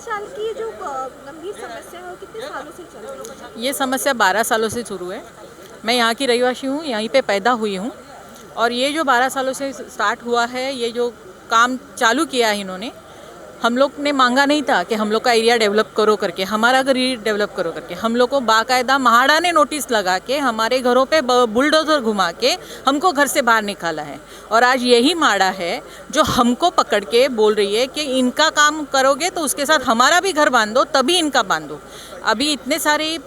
चाल की जो गंभीर समस्या है वो कितने सालों से चल रही है? ये समस्या 12 सालों से शुरू है। मैं यहाँ की रहिवासी हूँ, यहीं पे पैदा हुई हूँ और ये जो 12 सालों से स्टार्ट हुआ है, ये जो काम चालू किया है इन्होंने, हम लोग ने मांगा नहीं था कि हम लोग का एरिया डेवलप करो करके, हमारा घर डेवलप करो करके। हम लोग को बाकायदा महाड़ा ने नोटिस लगा के हमारे घरों पे बुलडोज़र घुमा के हमको घर से बाहर निकाला है। और आज यही माड़ा है जो हमको पकड़ के बोल रही है कि इनका काम करोगे तो उसके साथ हमारा भी घर बांधो, तभी इनका बांधो। अभी इतने सारे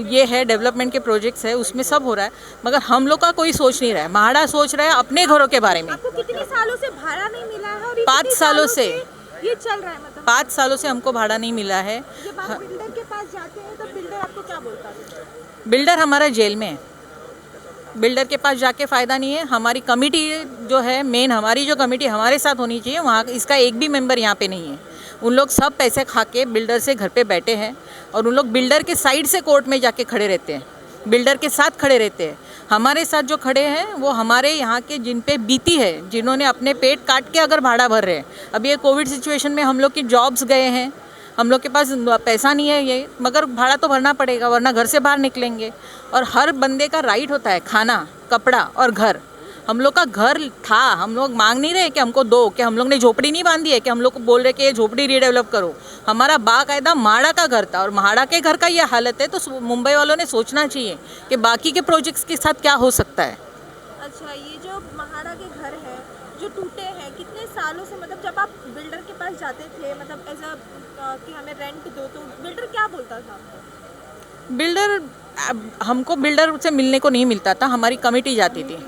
ये है डेवलपमेंट के प्रोजेक्ट्स है, उसमें सब हो रहा है, मगर हम लोग का कोई सोच नहीं रहा है। महाड़ा सोच रहा है अपने घरों के बारे में। आपको कितने सालों से भाड़ा नहीं मिला है और 5 सालों से ये चल रहा है? मतलब 5 सालों से हमको भाड़ा नहीं मिला है। जब आप बिल्डर के पास जाते हैं तो बिल्डर आपको क्या बोलता है? बिल्डर हमारा जेल में है, बिल्डर के पास जाके फ़ायदा नहीं है। हमारी कमेटी जो है मेन, हमारी जो कमेटी हमारे साथ होनी चाहिए, वहाँ इसका एक भी मेंबर यहाँ पे नहीं है। उन लोग सब पैसे खा के बिल्डर से घर पे बैठे हैं और उन लोग बिल्डर के साइड से कोर्ट में जाके खड़े रहते हैं, बिल्डर के साथ खड़े रहते हैं। हमारे साथ जो खड़े हैं वो हमारे यहाँ के जिन पे बीती है, जिन्होंने अपने पेट काट के अगर भाड़ा भर रहे हैं। अभी ये कोविड सिचुएशन में हम लोग की जॉब्स गए हैं, हम लोग के पास पैसा नहीं है ये, मगर भाड़ा तो भरना पड़ेगा वरना घर से बाहर निकलेंगे। और हर बंदे का राइट होता है खाना, कपड़ा और घर। हम लोग का घर था, हम लोग मांग नहीं रहे कि हमको दो, कि हम लोग ने झोपड़ी नहीं बांधी है कि हम लोग को बोल रहे कि ये झोपड़ी रीडेवलप करो। हमारा बाकायदा माड़ा का घर था और माड़ा के घर का ये हालत है, तो मुंबई वालों ने सोचना चाहिए कि बाकी के प्रोजेक्ट्स के साथ क्या हो सकता है। अच्छा, ये जो महाड़ा के घर है जो टूटे हैं, कितने सालों से, मतलब जब आप बिल्डर के पास जाते थे, मतलब एज अ कि हमें रेंट दो, तो बिल्डर क्या बोलता था? बिल्डर हमको बिल्डर से मिलने को नहीं मिलता था, हमारी कमेटी जाती थी।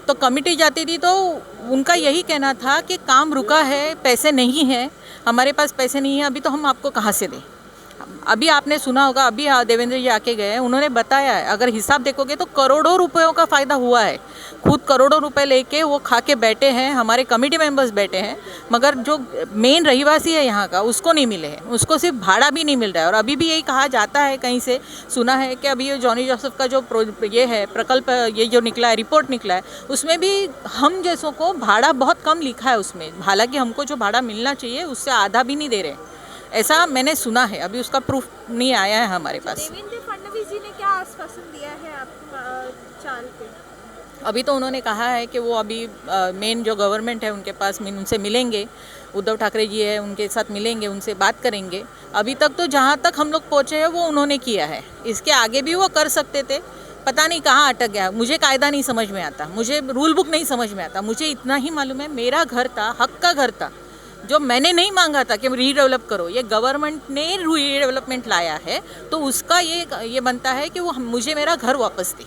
तो कमेटी जाती थी तो उनका यही कहना था कि काम रुका है, पैसे नहीं हैं, हमारे पास पैसे नहीं हैं, अभी तो हम आपको कहाँ से दें। अभी आपने सुना होगा, अभी देवेंद्र जी आके गए हैं, उन्होंने बताया है, अगर हिसाब देखोगे तो करोड़ों रुपयों का फ़ायदा हुआ है। खुद करोड़ों रुपए लेके वो खा के बैठे हैं, हमारे कमेटी मेंबर्स बैठे हैं, मगर जो मेन रहिवासी है यहाँ का उसको नहीं मिले हैं, उसको सिर्फ भाड़ा भी नहीं मिल रहा है। और अभी भी यही कहा जाता है, कहीं से सुना है कि अभी ये जॉनी जोसेफ का जो ये है प्रकल्प, ये जो निकला है, रिपोर्ट निकला है, उसमें भी हम जैसों को भाड़ा बहुत कम लिखा है उसमें। हालांकि हमको जो भाड़ा मिलना चाहिए उससे आधा भी नहीं दे रहे, ऐसा मैंने सुना है। अभी उसका प्रूफ नहीं आया है हमारे पास। देवेंद्र फडणवीस जी ने क्या आश्वासन दिया है आपको चाल पे? अभी तो उन्होंने कहा है कि वो अभी मेन जो गवर्नमेंट है उनके पास उनसे मिलेंगे, उद्धव ठाकरे जी है उनके साथ मिलेंगे, उनसे बात करेंगे। अभी तक तो जहाँ तक हम लोग पहुँचे हैं वो उन्होंने किया है, इसके आगे भी वो कर सकते थे, पता नहीं कहाँ अटक गया। मुझे कायदा नहीं समझ में आता, मुझे रूल बुक नहीं समझ में आता। मुझे इतना ही मालूम है, मेरा घर था, हक का घर था, जो मैंने नहीं मांगा था कि रीडेवलप करो, ये गवर्नमेंट ने रीडेवलपमेंट लाया है, तो उसका ये बनता है कि वो मुझे मेरा घर वापस दे।